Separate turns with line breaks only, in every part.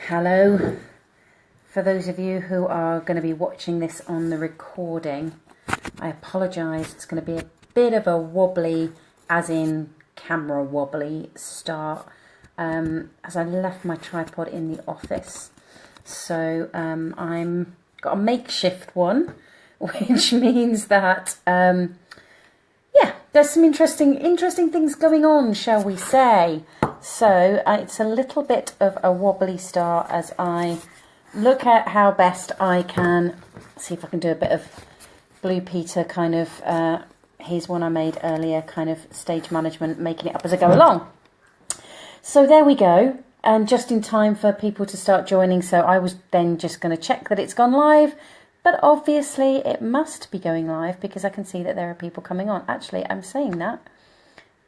Hello. For those of you who are going to be watching this on the recording, I apologise. It's going to be a bit of a wobbly, as in camera wobbly start, as I left my tripod in the office. So I'm got a makeshift one, which means that yeah, there's some interesting things going on, shall we say. So it's a little bit of a wobbly start as I look at how best I can see if I can do a bit of Blue Peter kind of, here's one I made earlier, kind of stage management, making it up as I go along. So there we go, and just in time for people to start joining. So I was then just going to check that it's gone live, but obviously it must be going live because I can see that there are people coming on. Actually, I'm saying that.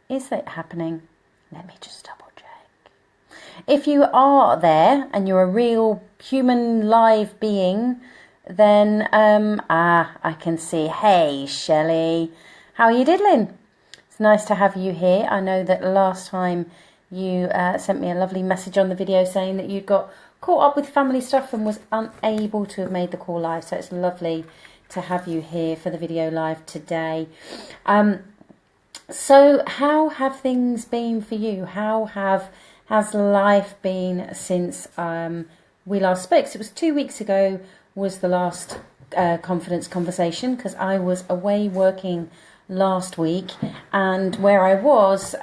Is that happening? Let me just double check. If you are there and you're a real human live being, then I can see. Hey, Shelley, how are you diddling? It's nice to have you here. I know that last time you sent me a lovely message on the video saying that you got caught up with family stuff and was unable to have made the call live. So it's lovely to have you here for the video live today. So how have things been for you? How has life been since we last spoke? So it was 2 weeks ago was the last confidence conversation, because I was away working last week, and where I was,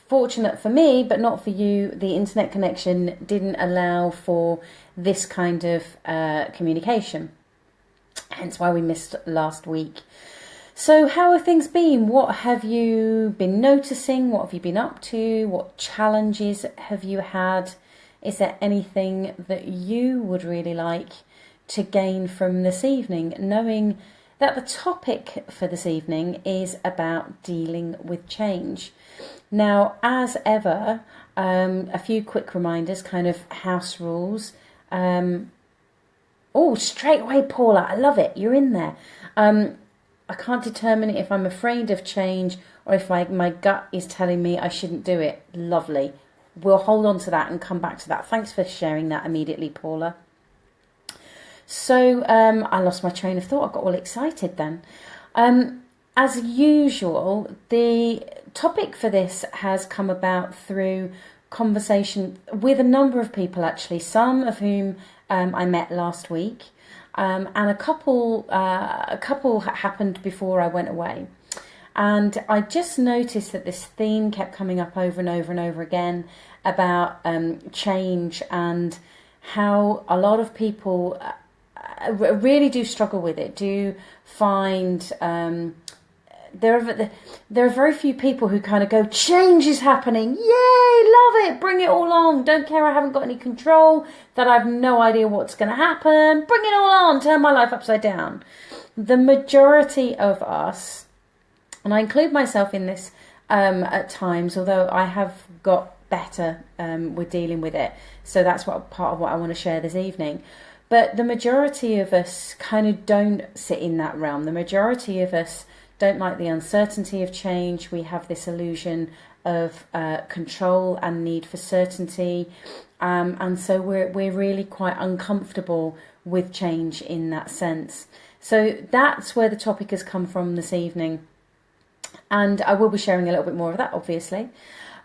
fortunate for me but not for you, the internet connection didn't allow for this kind of communication, hence why we missed last week. So how have things been? What have you been noticing? What have you been up to? What challenges have you had? Is there anything that you would really like to gain from this evening, knowing that the topic for this evening is about dealing with change? Now, as ever, a few quick reminders, kind of house rules. Oh, straight away, Paula, I love it. You're in there. I can't determine if I'm afraid of change or if my gut is telling me I shouldn't do it. Lovely. We'll hold on to that and come back to that. Thanks for sharing that immediately, Paula. So I lost my train of thought. I got all excited then. As usual, the topic for this has come about through conversation with a number of people, actually, some of whom I met last week. And a couple happened before I went away. And I just noticed that this theme kept coming up over and over and over again about change, and how a lot of people really do struggle with it, do find there are very few people who kind of go, change is happening, yay, love it, bring it all on, don't care I haven't got any control, that I've no idea what's going to happen, bring it all on, turn my life upside down. The majority of us, and I include myself in this at times, although I have got better with dealing with it, so that's what part of what I want to share this evening. But the majority of us kind of don't sit in that realm. The majority of us don't like the uncertainty of change. We have this illusion of control and need for certainty, and so we're really quite uncomfortable with change in that sense. So that's where the topic has come from this evening, and I will be sharing a little bit more of that, obviously.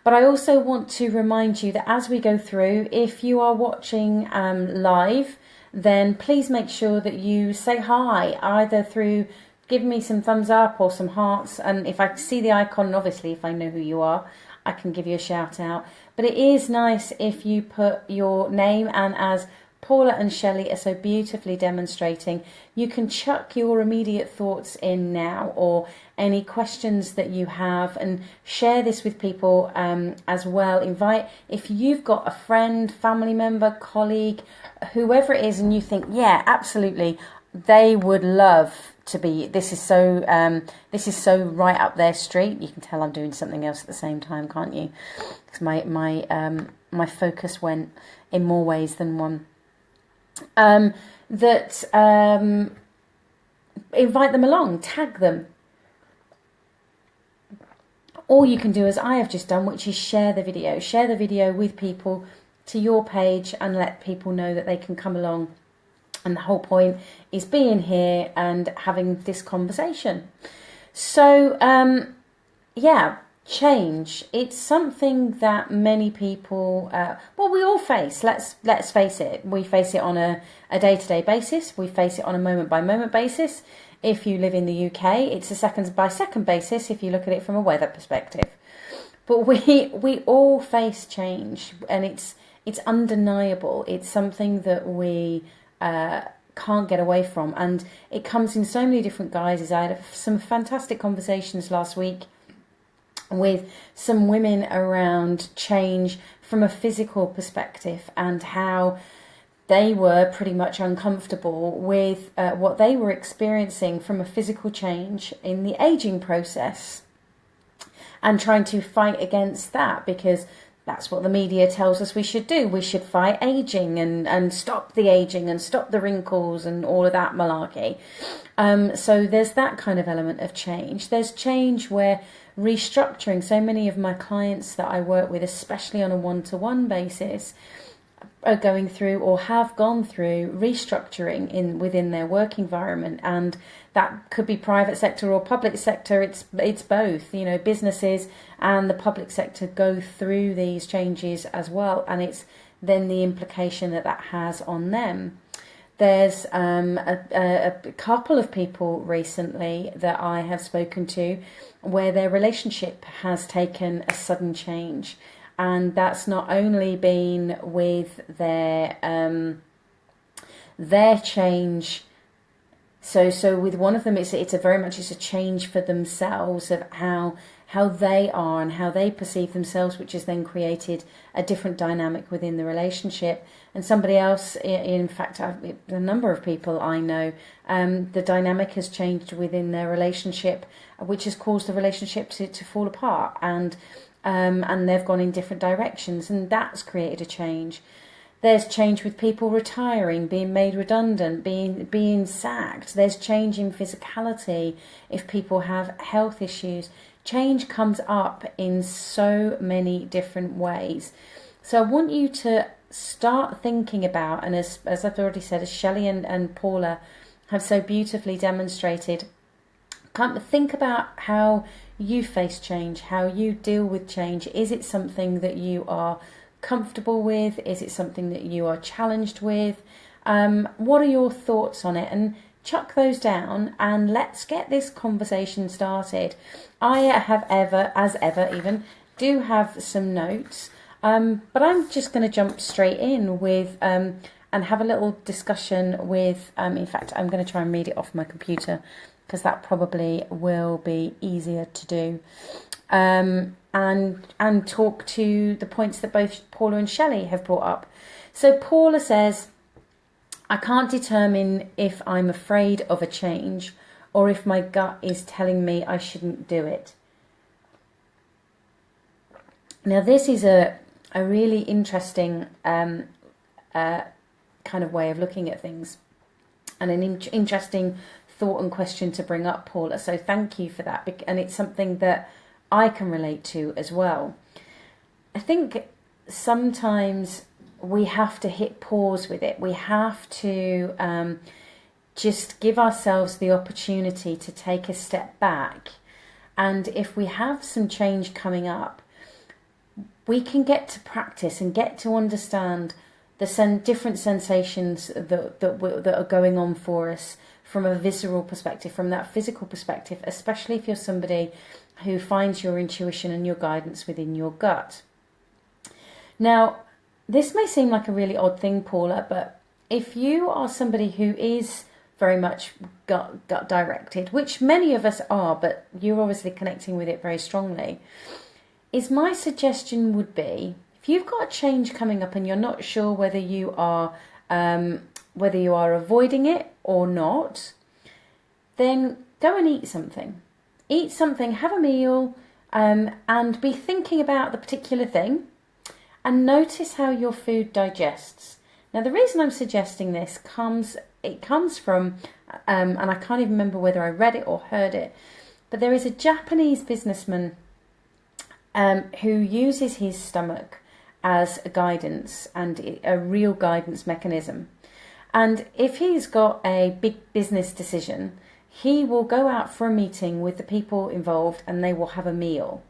But I also want to remind you that as we go through, if you are watching live, then please make sure that you say hi, either through give me some thumbs up or some hearts, and if I see the icon, obviously if I know who you are, I can give you a shout out. But it is nice if you put your name, and as Paula and Shelley are so beautifully demonstrating, you can chuck your immediate thoughts in now, or any questions that you have, and share this with people as well. Invite, if you've got a friend, family member, colleague, whoever it is, and you think, yeah, absolutely, they would love to be, this is so right up their street. You can tell I'm doing something else at the same time, can't you? Because my focus went in more ways than one. Invite them along, tag them. Or you can do as I have just done, which is share the video with people to your page and let people know that they can come along. And the whole point is being here and having this conversation. So, change. It's something that many people, we all face. Let's face it. We face it on a day-to-day basis. We face it on a moment-by-moment basis. If you live in the UK, it's a second-by-second basis if you look at it from a weather perspective. But we all face change, and it's undeniable. It's something that we can't get away from, and it comes in so many different guises. I had some fantastic conversations last week with some women around change from a physical perspective and how they were pretty much uncomfortable with what they were experiencing from a physical change in the aging process, and trying to fight against that, because that's what the media tells us we should do. We should fight aging and stop the aging and stop the wrinkles and all of that malarkey. So there's that kind of element of change. There's change where restructuring. So many of my clients that I work with, especially on a one-to-one basis, are going through or have gone through restructuring within their work environment, and that could be private sector or public sector. It's both. Businesses and the public sector go through these changes as well, and it's then the implication that has on them. There's a couple of people recently that I have spoken to where their relationship has taken a sudden change. And that's not only been with their change. So with one of them, it's a very much a change for themselves of how they are and how they perceive themselves, which has then created a different dynamic within the relationship. And somebody else, in fact, a number of people I know, the dynamic has changed within their relationship, which has caused the relationship to fall apart, and they've gone in different directions, and that's created a change. There's change with people retiring, being made redundant, being sacked. There's change in physicality if people have health issues. Change comes up in so many different ways. So I want you to start thinking about, and as I've already said, as Shelley and Paula have so beautifully demonstrated, think about how you face change, how you deal with change. Is it something that you are comfortable with? Is it something that you are challenged with? What are your thoughts on it? And chuck those down and let's get this conversation started. I do have some notes, but I'm just going to jump straight in with and have a little discussion with, in fact, I'm going to try and read it off my computer, because that probably will be easier to do, and talk to the points that both Paula and Shelley have brought up. So Paula says, I can't determine if I'm afraid of a change or if my gut is telling me I shouldn't do it. Now this is a really interesting kind of way of looking at things, and an interesting thought and question to bring up, Paula. So thank you for that, and it's something that I can relate to as well. I think sometimes we have to hit pause with it. We have to just give ourselves the opportunity to take a step back, and if we have some change coming up, we can get to practice and get to understand the different sensations that are going on for us from a visceral perspective, from that physical perspective, especially if you're somebody who finds your intuition and your guidance within your gut. Now, this may seem like a really odd thing, Paula, but if you are somebody who is very much gut directed, which many of us are, but you're obviously connecting with it very strongly, is my suggestion would be, if you've got a change coming up and you're not sure whether you are avoiding it or not, then go and eat something. Eat something, have a meal, and be thinking about the particular thing, and notice how your food digests. Now, the reason I'm suggesting this comes from, and I can't even remember whether I read it or heard it, but there is a Japanese businessman who uses his stomach as a guidance and a real guidance mechanism. And if he's got a big business decision, he will go out for a meeting with the people involved and they will have a meal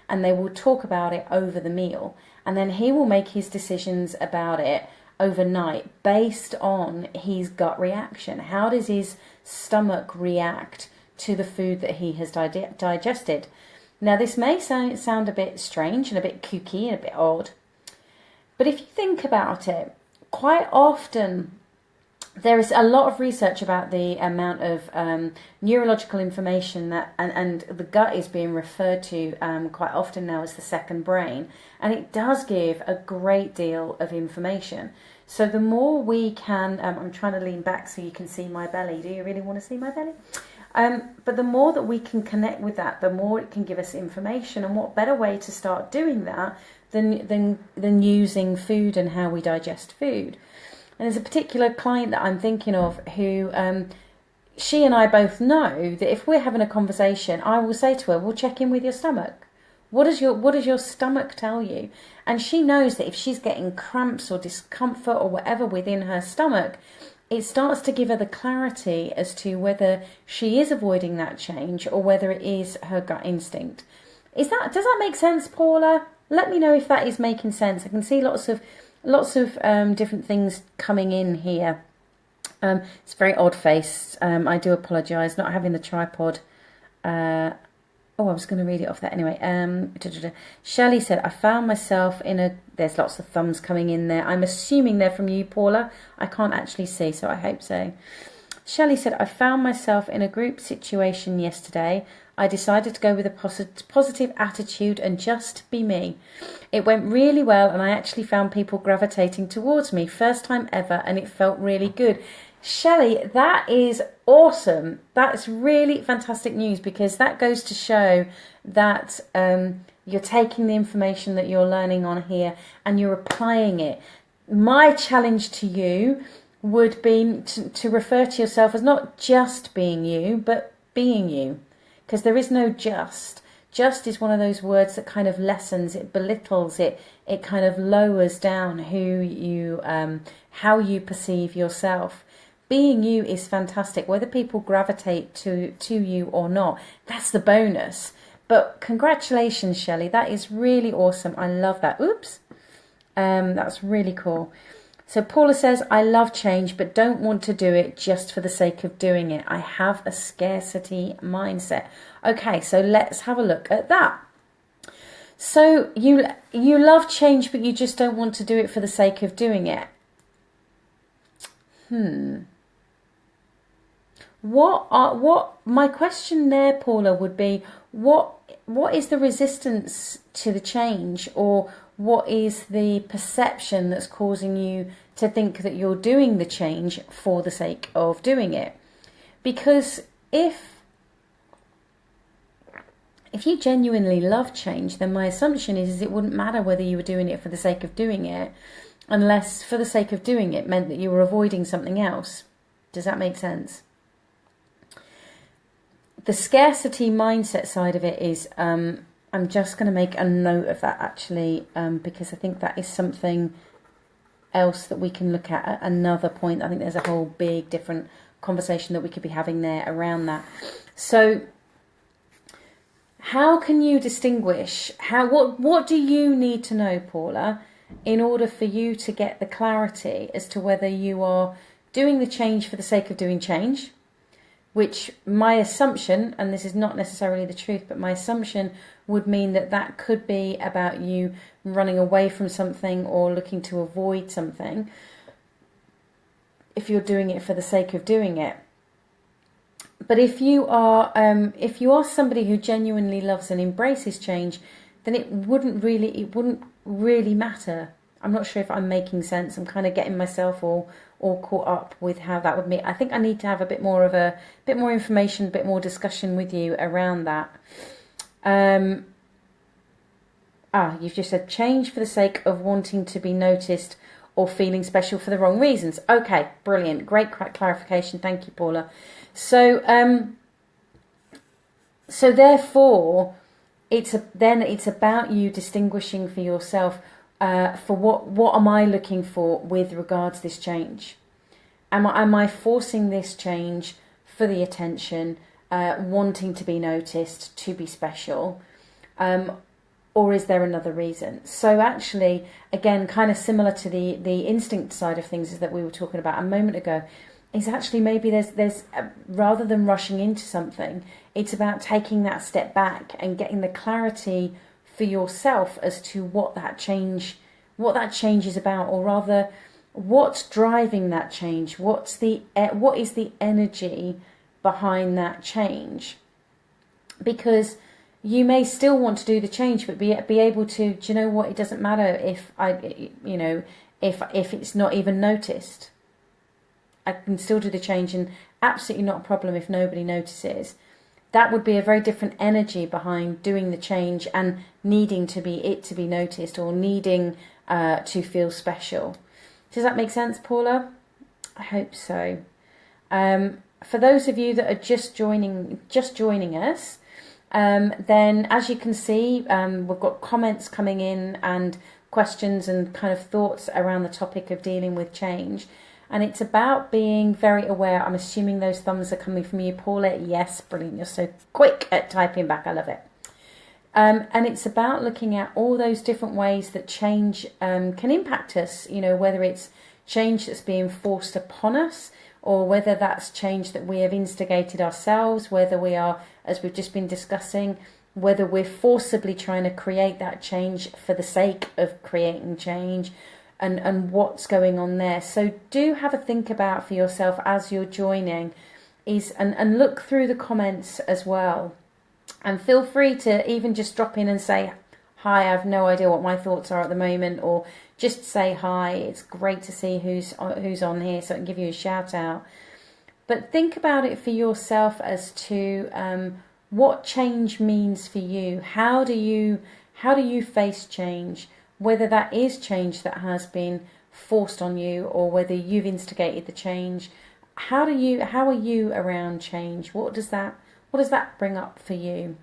and they will talk about it over the meal. And then he will make his decisions about it overnight based on his gut reaction. How does his stomach react to the food that he has digested? Now, this may sound a bit strange and a bit kooky and a bit odd, but if you think about it, quite often there is a lot of research about the amount of neurological information that, and the gut is being referred to quite often now as the second brain, and it does give a great deal of information. So the more we can, I'm trying to lean back so you can see my belly. Do you really want to see my belly? But the more that we can connect with that, the more it can give us information. And what better way to start doing that than using food and how we digest food? And there's a particular client that I'm thinking of who she and I both know that if we're having a conversation, I will say to her, "Well, check in with your stomach. What does your stomach tell you?" And she knows that if she's getting cramps or discomfort or whatever within her stomach, it starts to give her the clarity as to whether she is avoiding that change or whether it is her gut instinct. Does that make sense, Paula? Let me know if that is making sense. I can see lots of different things coming in here. It's very odd faced. I do apologise, not having the tripod. I was going to read it off that anyway. Shelley said, I found myself in a... There's lots of thumbs coming in there. I'm assuming they're from you, Paula. I can't actually see, so I hope so. Shelley said, I found myself in a group situation yesterday. I decided to go with a positive attitude and just be me. It went really well and I actually found people gravitating towards me. First time ever, and it felt really good. Shelley, that is awesome. That's really fantastic news, because that goes to show that you're taking the information that you're learning on here and you're applying it. My challenge to you would be to refer to yourself as not just being you, but being you. Because there is no just. Just is one of those words that kind of lessens, it belittles, it kind of lowers down who you, how you perceive yourself. Being you is fantastic, whether people gravitate to you or not. That's the bonus. But congratulations, Shelley. That is really awesome. I love that. Oops. That's really cool. So Paula says, I love change, but don't want to do it just for the sake of doing it. I have a scarcity mindset. Okay, so let's have a look at that. So you love change, but you just don't want to do it for the sake of doing it. What my question there, Paula, would be, what is the resistance to the change, or what is the perception that's causing you to think that you're doing the change for the sake of doing it? Because if you genuinely love change, then my assumption is it wouldn't matter whether you were doing it for the sake of doing it, unless for the sake of doing it meant that you were avoiding something else. Does that make sense? The scarcity mindset side of it is, I'm just going to make a note of that actually, because I think that is something else that we can look at another point. I think there's a whole big different conversation that we could be having there around that. So how can you distinguish, what do you need to know, Paula, in order for you to get the clarity as to whether you are doing the change for the sake of doing change, which my assumption, and this is not necessarily the truth, but my assumption would mean that could be about you running away from something or looking to avoid something, if you're doing it for the sake of doing it. But if you are somebody who genuinely loves and embraces change, then it wouldn't really matter. I'm not sure if I'm making sense. I'm kind of getting myself all caught up with how that would mean. I think I need to have a bit more information, a bit more discussion with you around that. You've just said change for the sake of wanting to be noticed or feeling special for the wrong reasons. Okay, brilliant. Great clarification. Thank you, Paula. So therefore, it's about you distinguishing for yourself for what am I looking for with regards to this change? Am I forcing this change for the attention, wanting to be noticed, to be special, or is there another reason? So actually, again, kind of similar to the instinct side of things is that we were talking about a moment ago, is actually maybe there's rather than rushing into something, it's about taking that step back and getting the clarity for yourself as to what that change is about, or rather, what's driving that change? What is the energy behind that change? Because you may still want to do the change, but be able to, do you know what? It doesn't matter if if it's not even noticed. I can still do the change, and absolutely not a problem if nobody notices. That would be a very different energy behind doing the change and needing to be noticed, or needing to feel special. Does that make sense, Paula? I hope so. For those of you that are just joining us, then as you can see, we've got comments coming in and questions and kind of thoughts around the topic of dealing with change. And it's about being very aware. I'm assuming those thumbs are coming from you, Paula. Yes, brilliant. You're so quick at typing back. I love it. And it's about looking at all those different ways that change can impact us, whether it's change that's being forced upon us, or whether that's change that we have instigated ourselves, whether we are, as we've just been discussing, whether we're forcibly trying to create that change for the sake of creating change, and what's going on there. So do have a think about for yourself as you're joining, and look through the comments as well. And feel free to even just drop in and say, hi, I have no idea what my thoughts are at the moment, or just say hi. It's great to see who's on here, so I can give you a shout out. But think about it for yourself as to what change means for you. How do you face change? Whether that is change that has been forced on you, or whether you've instigated the change. How are you around change? What does that bring up for you?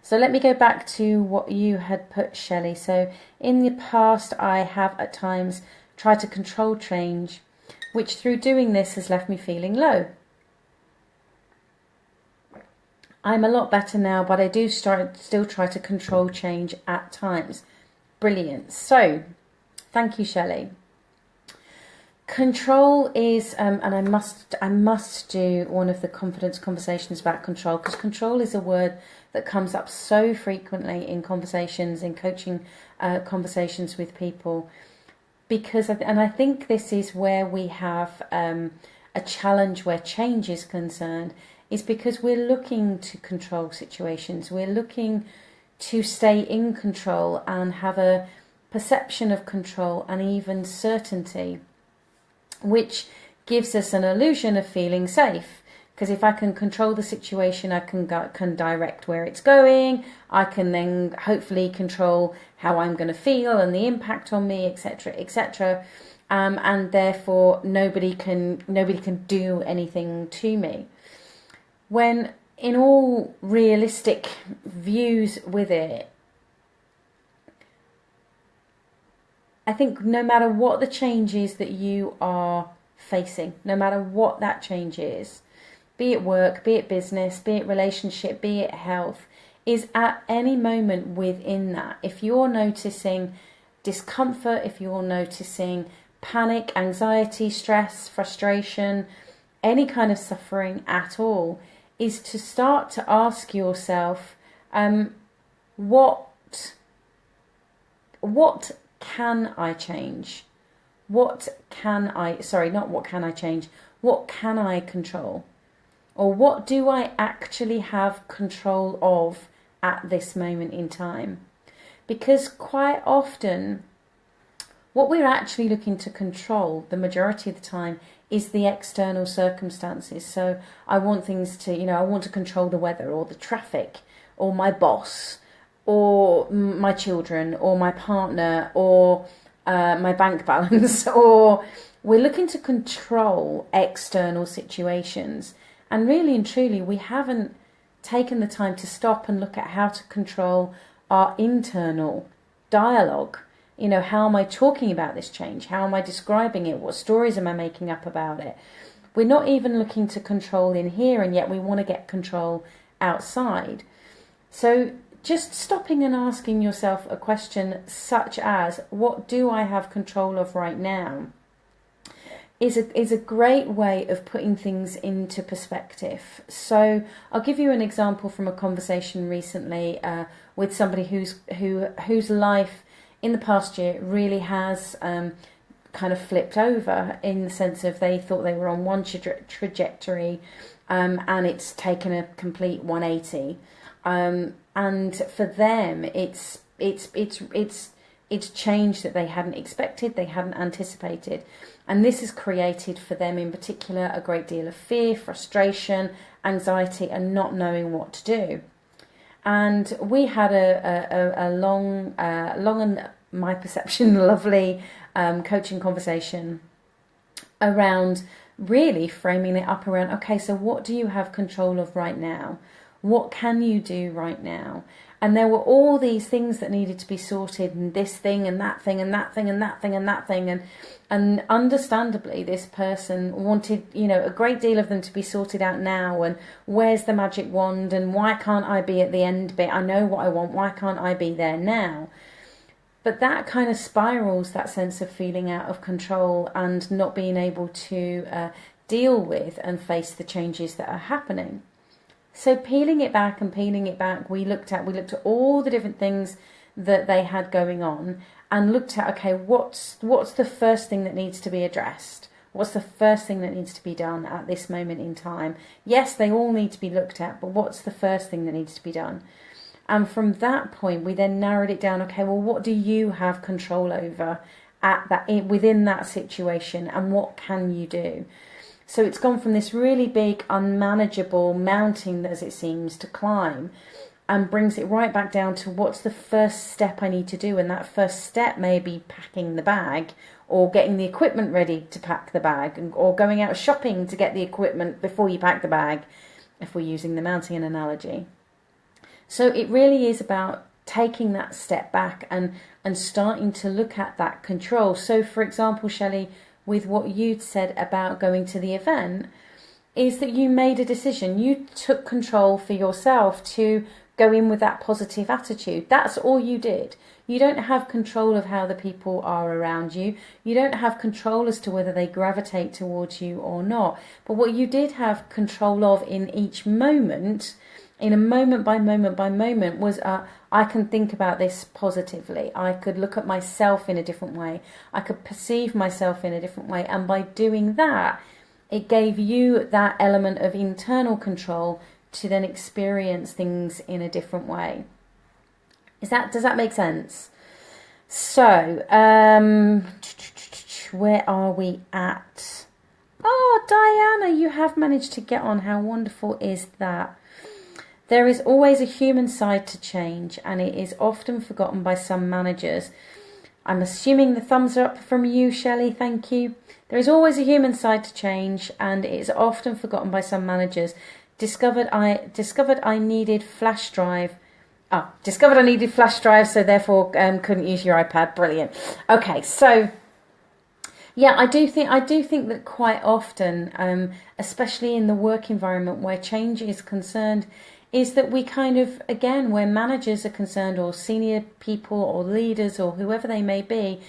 So let me go back to what you had put, Shelley. So in the past, I have at times tried to control change, which through doing this has left me feeling low. I'm a lot better now, but I do still try to control change at times. Brilliant. So thank you, Shelley. Control is, and I must do one of the confidence conversations about control, because control is a word that comes up so frequently in conversations, in coaching conversations with people, and I think this is where we have a challenge where change is concerned, is because we're looking to control situations. We're looking to stay in control and have a perception of control and even certainty, which gives us an illusion of feeling safe. Because if I can control the situation, I can direct where it's going. I can then hopefully control how I'm going to feel and the impact on me, etc., etc. And therefore, nobody can do anything to me. When in all realistic views with it, I think no matter what the change is that you are facing, no matter what that change is, be it work, be it business, be it relationship, be it health, is at any moment within that. If you're noticing discomfort, if you're noticing panic, anxiety, stress, frustration, any kind of suffering at all, is to start to ask yourself, what can I change? What can I control? Or what do I actually have control of at this moment in time? Because quite often, what we're actually looking to control the majority of the time is the external circumstances. So I want things to, I want to control the weather or the traffic or my boss or my children or my partner or my bank balance, or we're looking to control external situations. And really and truly, we haven't taken the time to stop and look at how to control our internal dialogue, You know, how am I talking about this change? How am I describing it? What stories am I making up about it? We're not even looking to control in here, and yet we want to get control outside. So just stopping and asking yourself a question such as, what do I have control of right now? Is a great way of putting things into perspective. So I'll give you an example from a conversation recently with somebody whose life in the past year really has kind of flipped over, in the sense of they thought they were on one trajectory and it's taken a complete 180. And for them, it's change that they hadn't expected, they hadn't anticipated. And this has created for them in particular a great deal of fear, frustration, anxiety, and not knowing what to do. And we had a long and, my perception, lovely coaching conversation around really framing it up around, okay, so what do you have control of right now? What can you do right now? And there were all these things that needed to be sorted, and this thing and that thing and that thing and that thing and that thing. And understandably, this person wanted, you know, a great deal of them to be sorted out now. And where's the magic wand? And why can't I be at the end bit? I know what I want. Why can't I be there now? But that kind of spirals that sense of feeling out of control and not being able to deal with and face the changes that are happening. So peeling it back, we looked at all the different things that they had going on, and looked at, okay, what's the first thing that needs to be addressed? What's the first thing that needs to be done at this moment in time? Yes, they all need to be looked at, but what's the first thing that needs to be done? And from that point, we then narrowed it down. Okay, well, what do you have control over within that situation, and what can you do? So it's gone from this really big, unmanageable mountain, as it seems, to climb, and brings it right back down to what's the first step I need to do. And that first step may be packing the bag, or getting the equipment ready to pack the bag, or going out shopping to get the equipment before you pack the bag, if we're using the mountain analogy. So it really is about taking that step back and starting to look at that control. So, for example, Shelley, with what you'd said about going to the event, is that you made a decision. You took control for yourself to go in with that positive attitude. That's all you did. You don't have control of how the people are around you. You don't have control as to whether they gravitate towards you or not. But what you did have control of in each moment, in a moment by moment, was I can think about this positively. I could look at myself in a different way. I could perceive myself in a different way. And by doing that, it gave you that element of internal control to then experience things in a different way. Does that make sense? So, where are we at? Oh, Diana, you have managed to get on. How wonderful is that? There is always a human side to change, and it is often forgotten by some managers. I'm assuming the thumbs are up from you, Shelley. Thank you. There is always a human side to change, and it is often forgotten by some managers. Discovered I needed flash drive, so therefore couldn't use your iPad. Brilliant. Okay, so yeah, I do think that quite often, especially in the work environment where change is concerned, is that we kind of, again, where managers are concerned, or senior people or leaders or whoever they may be,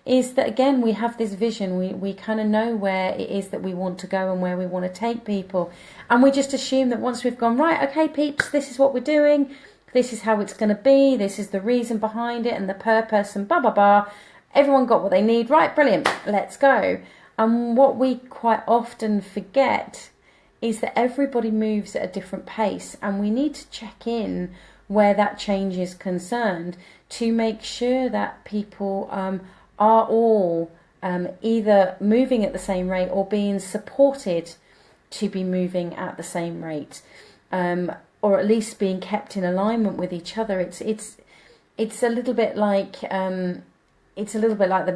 is that, again, we have this vision. We kind of know where it is that we want to go and where we want to take people. And we just assume that once we've gone, right, okay, peeps, this is what we're doing. This is how it's going to be. This is the reason behind it and the purpose and blah, blah, blah. Everyone got what they need. Right, brilliant. Let's go. And what we quite often forget is that everybody moves at a different pace, and we need to check in where that change is concerned to make sure that people are all either moving at the same rate or being supported to be moving at the same rate, or at least being kept in alignment with each other. It's a little bit like the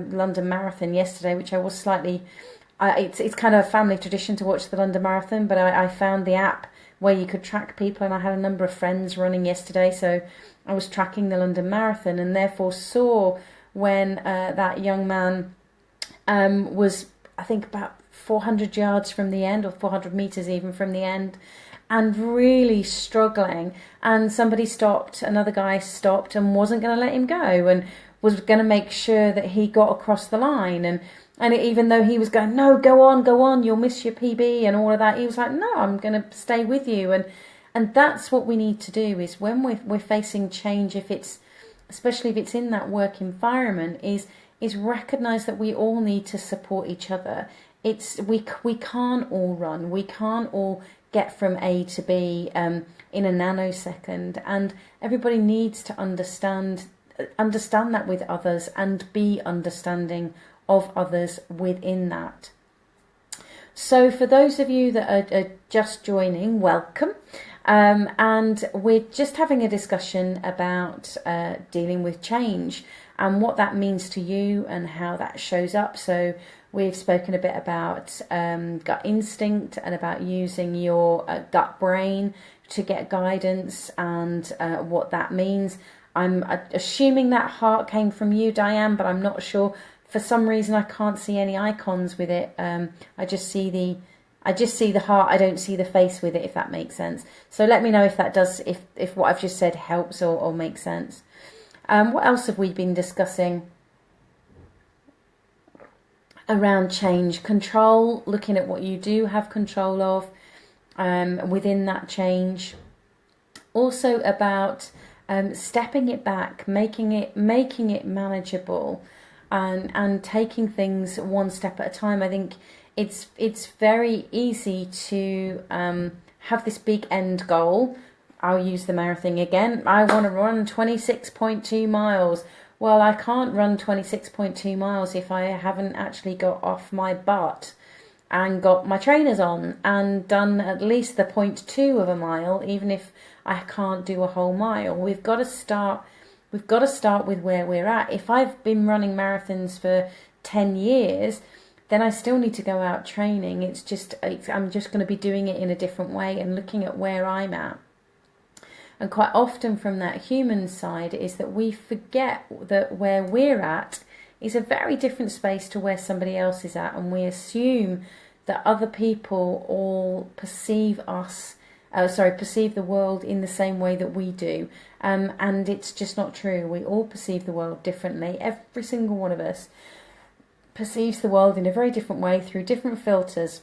London Marathon yesterday, which I was slightly. It's kind of a family tradition to watch the London Marathon, but I found the app where you could track people, and I had a number of friends running yesterday, so I was tracking the London Marathon, and therefore saw when that young man was, I think, about 400 yards from the end, or 400 meters even from the end, and really struggling. And somebody stopped, another guy stopped and wasn't going to let him go, and was going to make sure that he got across the line. And even though he was going, no, go on, you'll miss your PB and all of that, he was like, no, I'm going to stay with you. And that's what we need to do, is when we're facing change, especially if it's in that work environment, is recognise that we all need to support each other. We can't all run, we can't all get from A to B in a nanosecond, and everybody needs to understand that with others, and be understanding of others within that. So for those of you that are just joining, welcome. And we're just having a discussion about dealing with change and what that means to you and how that shows up. So we've spoken a bit about gut instinct and about using your gut brain to get guidance, and what that means. I'm assuming that heart came from you, Diane, but I'm not sure. For some reason, I can't see any icons with it. I just see the heart. I don't see the face with it, if that makes sense. So let me know if that does, if what I've just said helps or makes sense. What else have we been discussing around change? Control, looking at what you do have control of within that change. Also about stepping it back, making it manageable, and taking things one step at a time. I think it's very easy to have this big end goal. I'll use the marathon again. I want to run 26.2 miles. Well, I can't run 26.2 miles if I haven't actually got off my butt and got my trainers on and done at least the 0.2 of a mile, even if I can't do a whole mile. We've got to start with where we're at. If I've been running marathons for 10 years, then I still need to go out training. I'm just going to be doing it in a different way and looking at where I'm at. And quite often from that human side is that we forget that where we're at is a very different space to where somebody else is at, and we assume that other people all perceive the world in the same way that we do. And it's just not true. We all perceive the world differently. Every single one of us perceives the world in a very different way, through different filters,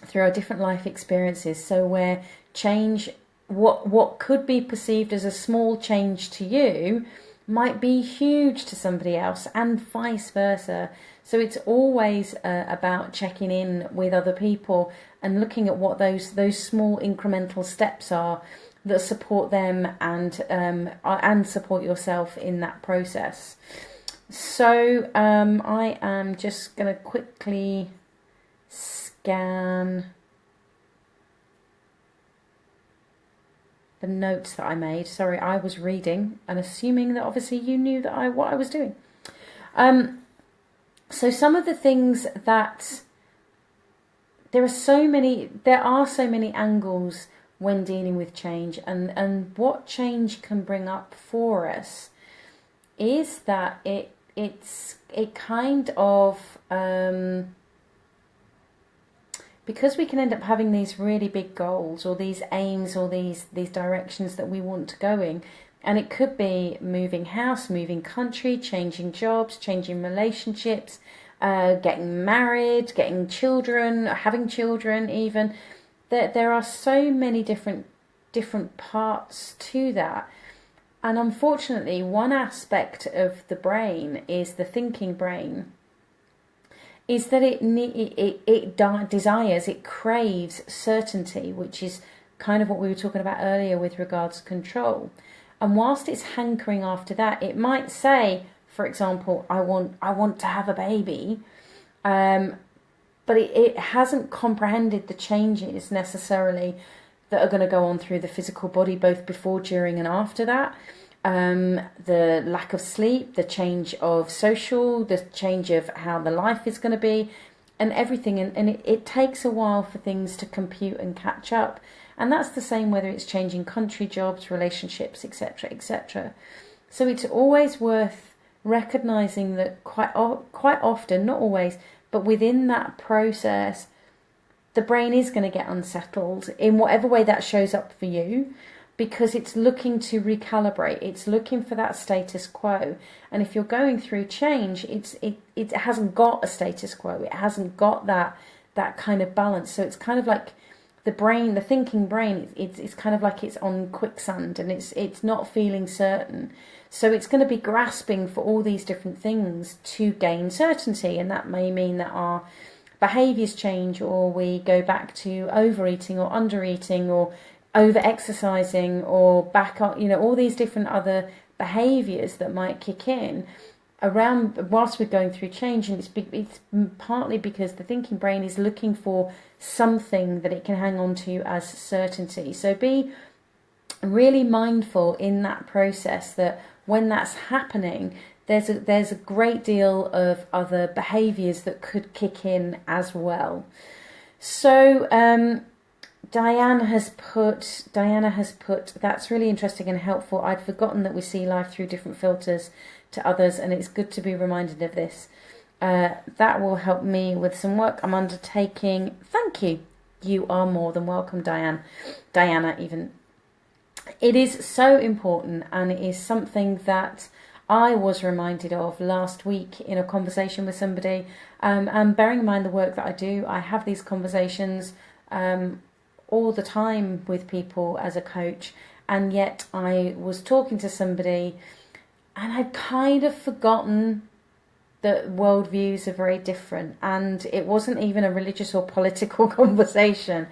through our different life experiences. So where change, what could be perceived as a small change to you, might be huge to somebody else, and vice versa. So it's always about checking in with other people and looking at what those small incremental steps are that support them and support yourself in that process. So I am just going to quickly scan the notes that I made. Sorry, I was reading and assuming that obviously you knew that what I was doing. So some of the things that there are so many angles when dealing with change, and what change can bring up for us is that it kind of because we can end up having these really big goals or these aims or these directions that we want to go in, and it could be moving house, moving country, changing jobs, changing relationships, getting married, getting children, having children even. There are so many different parts to that. And unfortunately, one aspect of the brain is the thinking brain, is that it desires, it craves certainty, which is kind of what we were talking about earlier with regards to control. And whilst it's hankering after that, it might say, for example, I want to have a baby, but it hasn't comprehended the changes necessarily that are going to go on through the physical body, both before, during and after that. The lack of sleep, the change of social, the change of how the life is going to be, and everything. And it takes a while for things to compute and catch up. And that's the same whether it's changing country, jobs, relationships, etc., etc. So it's always worth recognizing that quite often, not always, but within that process, the brain is going to get unsettled in whatever way that shows up for you, because it's looking to recalibrate. It's looking for that status quo. And if you're going through change, it hasn't got a status quo. It hasn't got that kind of balance. So it's kind of like the brain, the thinking brain, it's kind of like it's on quicksand, and it's not feeling certain. So it's going to be grasping for all these different things to gain certainty, and that may mean that our behaviours change, or we go back to overeating or undereating or over exercising, or back on, all these different other behaviours that might kick in around whilst we're going through change. And it's partly because the thinking brain is looking for something that it can hang on to as certainty. So be really mindful in that process that when that's happening, there's a great deal of other behaviours that could kick in as well. So Diana has put, that's really interesting and helpful. I'd forgotten that we see life through different filters to others, and it's good to be reminded of this. That will help me with some work I'm undertaking. Thank you. You are more than welcome, Diana even. It is so important, and it is something that I was reminded of last week in a conversation with somebody. And bearing in mind the work that I do, I have these conversations all the time with people as a coach, and yet I was talking to somebody and I'd kind of forgotten that worldviews are very different, and it wasn't even a religious or political conversation.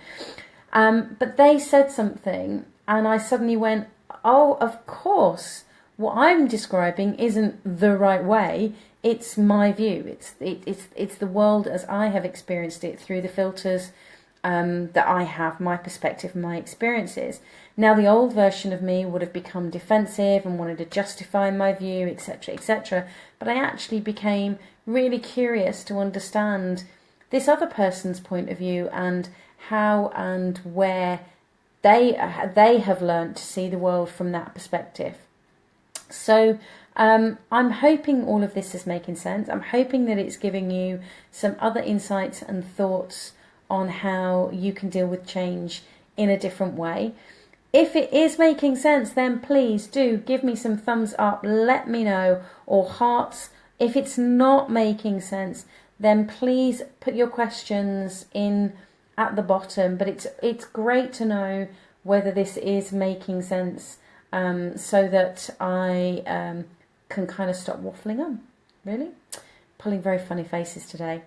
But they said something, and I suddenly went, oh, of course, what I'm describing isn't the right way. It's my view. It's the world as I have experienced it through the filters that I have, my perspective, my experiences. Now, the old version of me would have become defensive and wanted to justify my view, etc., etc. But I actually became really curious to understand this other person's point of view and how and where they have learned to see the world from that perspective. So I'm hoping all of this is making sense. I'm hoping that it's giving you some other insights and thoughts on how you can deal with change in a different way. If it is making sense, then please do give me some thumbs up, let me know, or hearts. If it's not making sense, then please put your questions in at the bottom. But it's great to know whether this is making sense, so that I can kind of stop waffling on. Really? Pulling very funny faces today.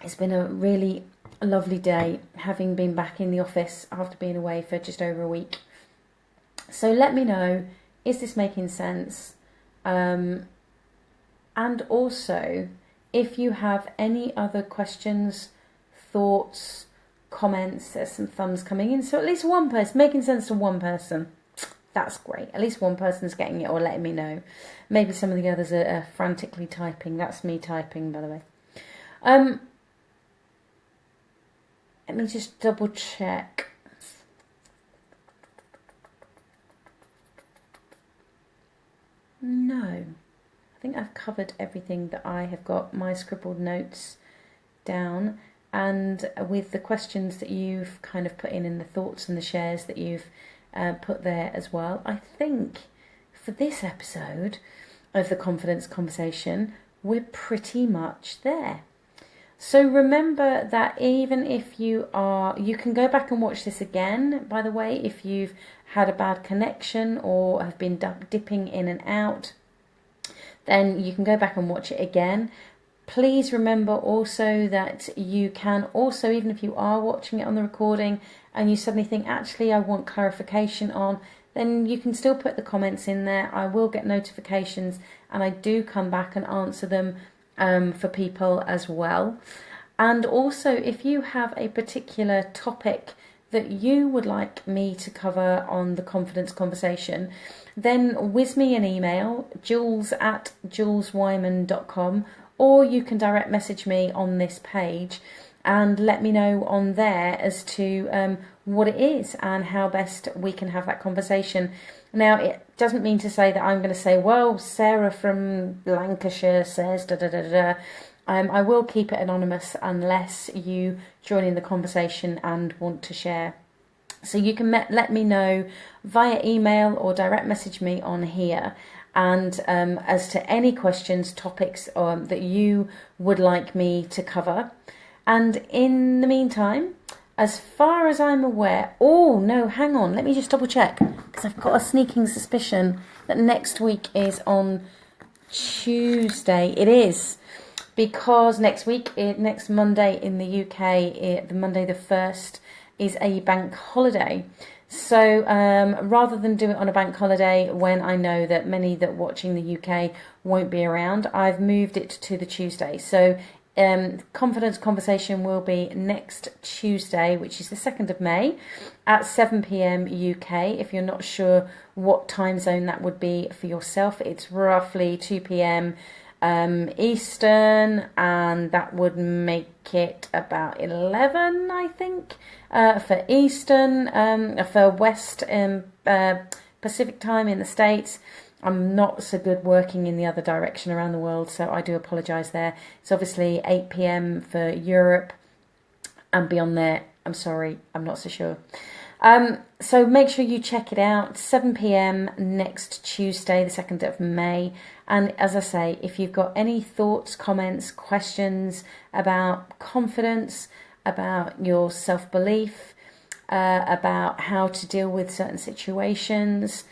It's been a really lovely day, having been back in the office after being away for just over a week. So let me know, is this making sense? And also, if you have any other questions, thoughts, comments, there's some thumbs coming in. So at least one person, making sense to one person. That's great. At least one person's getting it or letting me know. Maybe some of the others are frantically typing. That's me typing, by the way. Let me just double check. No, I think I've covered everything that I have got my scribbled notes down, and with the questions that you've kind of put in and the thoughts and the shares that you've put there as well. I think for this episode of the Confidence Conversation, we're pretty much there. So remember that even if you can go back and watch this again, by the way, if you've had a bad connection or have been dipping in and out, then you can go back and watch it again. Please remember also that you can also, even if you are watching it on the recording and you suddenly think, actually, I want clarification on, then you can still put the comments in there. I will get notifications, and I do come back and answer them for people as well. And also, if you have a particular topic that you would like me to cover on the Confidence Conversation, then whiz me an email, jules@juleswyman.com, or you can direct message me on this page and let me know on there as to what it is and how best we can have that conversation. Now, it doesn't mean to say that I'm going to say, well, Sarah from Lancashire says da da da da. I will keep it anonymous unless you join in the conversation and want to share. So you can let me know via email or direct message me on here. And as to any questions, topics that you would like me to cover. And in the meantime, as far as I'm aware, oh no, hang on, let me just double check, because I've got a sneaking suspicion that next week is on Tuesday. It is, because next Monday in the UK, the Monday the 1st, is a bank holiday. So rather than do it on a bank holiday when I know that many that watching the UK won't be around, I've moved it to the Tuesday. So Confidence Conversation will be next Tuesday, which is the 2nd of May at 7 p.m. UK. If you're not sure what time zone that would be for yourself, it's roughly 2 p.m. Eastern, and that would make it about 11, I think, for Eastern, for West Pacific time in the States. I'm not so good working in the other direction around the world, so I do apologise there. It's obviously 8 p.m. for Europe, and beyond there, I'm sorry, I'm not so sure. So make sure you check it out, 7 p.m. next Tuesday, the 2nd of May. And as I say, if you've got any thoughts, comments, questions about confidence, about your self-belief, about how to deal with certain situations,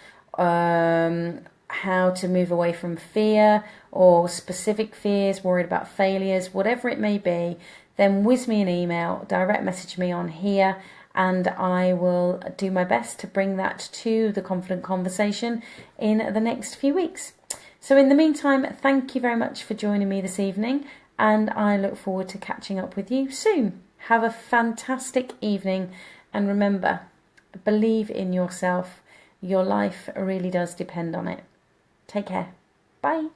how to move away from fear or specific fears, worried about failures, whatever it may be, then whiz me an email, direct message me on here, and I will do my best to bring that to the Confident Conversation in the next few weeks. So in the meantime, thank you very much for joining me this evening, and I look forward to catching up with you soon. Have a fantastic evening, and remember, believe in yourself. Your life really does depend on it. Take care. Bye.